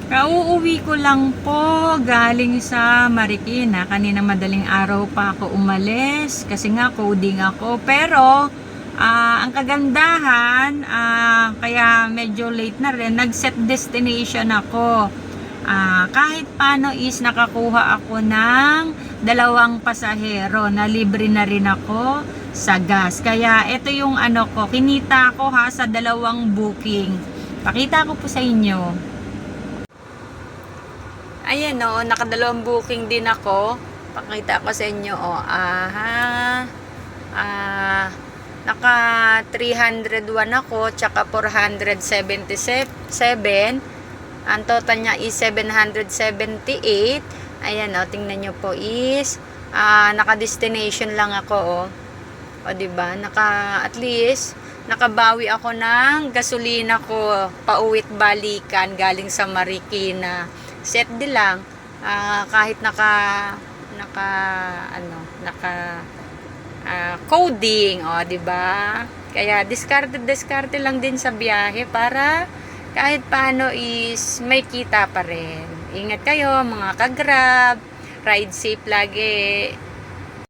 Kauuwi ko lang po galing sa Marikina. Kanina madaling araw pa ako umalis kasi nga coding ako. Pero ang kagandahan, kaya medyo late na rin, nag-set destination ako. Kahit paano is nakakuha ako ng 2 pasahero na libre na rin ako sa gas. Kaya ito yung ano ko, kinita ko ha sa 2 booking. Pakita ko po sa inyo. Ayan o, nakadalawang booking din ako. Pakita ko sa inyo o. Naka 301 ako, tsaka 477. Ang total niya is 778. Ayan o, tingnan nyo po is naka-destination lang ako o. O diba, at least nakabawi ako ng gasolina ko pauwit balikan galing sa Marikina. Set di lang, kahit naka coding, o di ba? Kaya diskarte lang din sa biyahe para kahit paano is may kita pa rin. Ingat kayo mga ka-Grab, ride safe lagi.